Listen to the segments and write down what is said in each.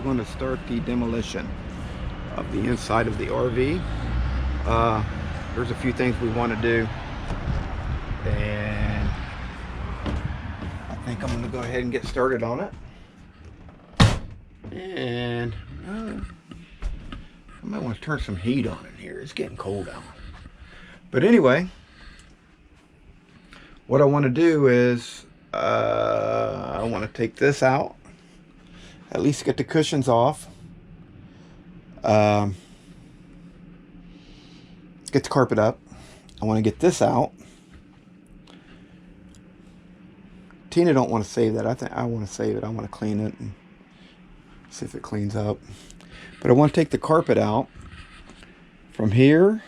going to start the demolition of the inside of the RV. There's a few things we want to do, and I think I'm going to go ahead and get started on it. And I might want to turn some heat on in here. It's getting cold out. But anyway, what I want to do is I want to take this out, at least get the cushions off, get the carpet up. I want to get this out. Tina don't want to save that. I think I want to save it. I want to clean it and see if it cleans up. But I want to take the carpet out from here.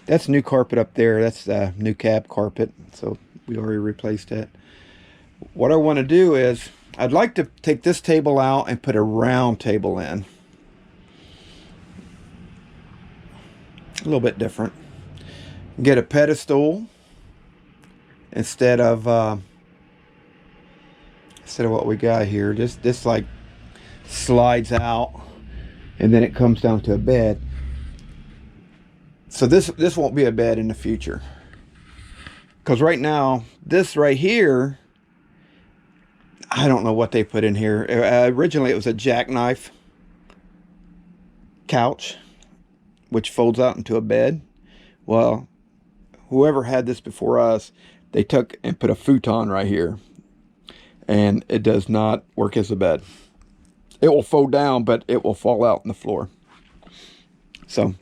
That's new carpet up there. That's the new cab carpet. So we already replaced it. What I want to do is I'd like to take this table out and put a round table in. A little bit different. Get a pedestal instead of what we got here. This like slides out and then it comes down to a bed. So this won't be a bed in the future, because right now this right here, I don't know what they put in here. Originally it was a jackknife couch which folds out into a bed. Well, whoever had this before us, they took and put a futon right here, and it does not work as a bed. It will fold down, but it will fall out on the floor. So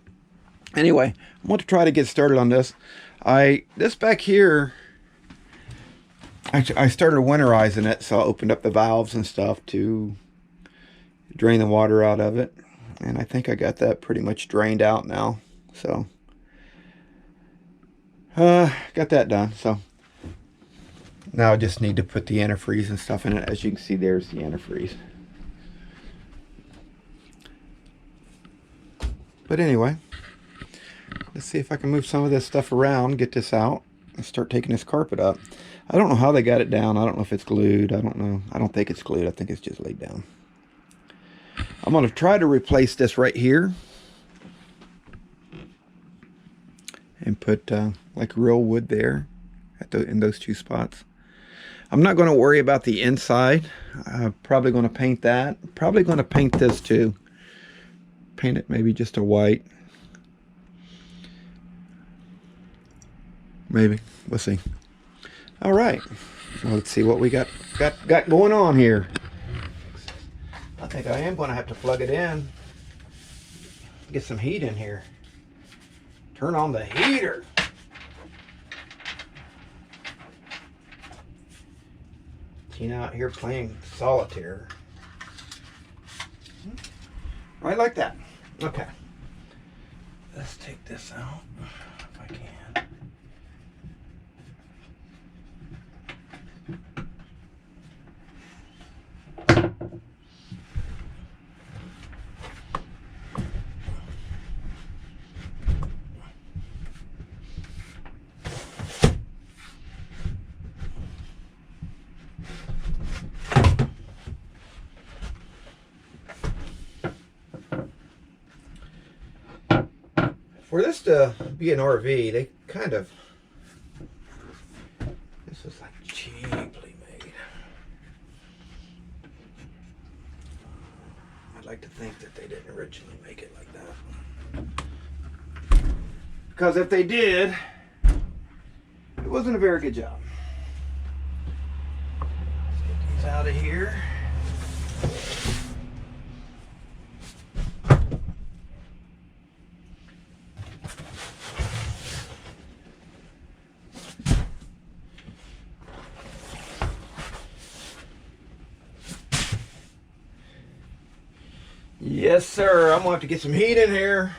anyway, I want to try to get started on this. This back here, I started winterizing it, so I opened up the valves and stuff to drain the water out of it. And I think I got that pretty much drained out now. So, got that done. So, now I just need to put the antifreeze and stuff in it. As you can see, there's the antifreeze. But anyway, let's see if I can move some of this stuff around, get this out, and start taking this carpet up. I don't know how they got it down. I don't know if it's glued. I don't know. I don't think it's glued. I think it's just laid down. I'm going to try to replace this right here and put like real wood there in those two spots. I'm not going to worry about the inside. I'm probably going to paint that. Probably going to paint this too. Paint it maybe just a white. Maybe. We'll see. All right. Well, let's see what we got going on here. I think I am going to have to plug it in. Get some heat in here. Turn on the heater. Tina out here playing solitaire. I like that. Okay. Let's take this out if I can. For this to be an RV, they kind of, this is like cheaply made. I'd like to think that they didn't originally make it like that. Because if they did, it wasn't a very good job. Let's get these out of here. Yes, sir. I'm going to have to get some heat in here.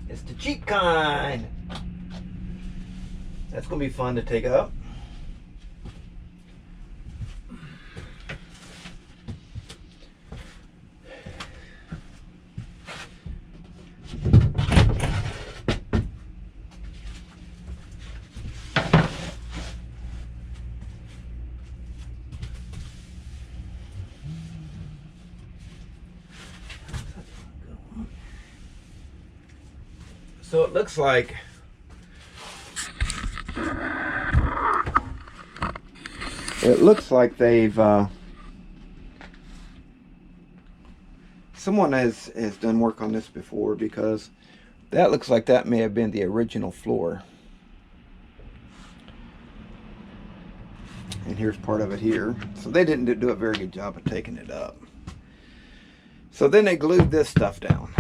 It's the cheap kind. That's going to be fun to take up. So it looks like they've someone has done work on this before, because that looks like that may have been the original floor. And here's part of it here. So they didn't do a very good job of taking it up. So then they glued this stuff down.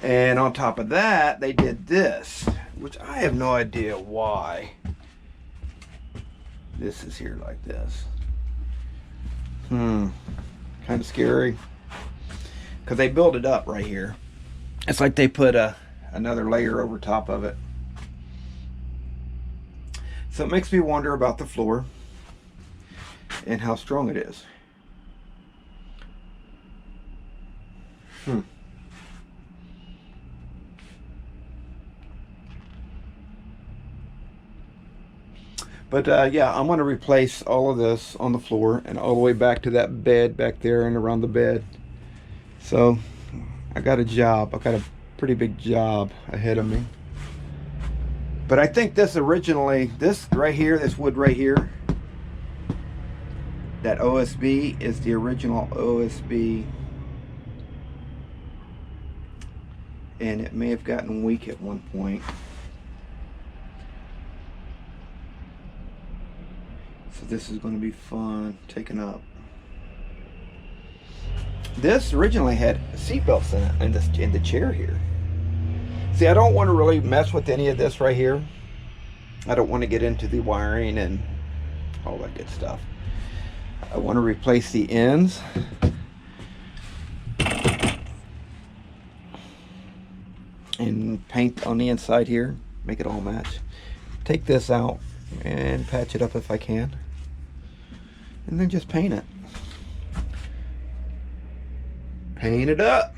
And on top of that, they did this, which I have no idea why this is here like this. Kind of scary. Because they built it up right here. It's like they put another layer over top of it. So it makes me wonder about the floor and how strong it is. But yeah, I'm going to replace all of this on the floor and all the way back to that bed back there and around the bed. So I got a job. I got a pretty big job ahead of me. But I think this originally, this right here, this wood right here, that OSB is the original OSB. And it may have gotten weak at one point. So this is going to be fun taking up. This originally had seat belts in it in the chair here. See, I don't want to really mess with any of this right here. I don't want to get into the wiring and all that good stuff. I want to replace the ends. And paint on the inside here. Make it all match. Take this out and patch it up if I can. And then just paint it. Paint it up.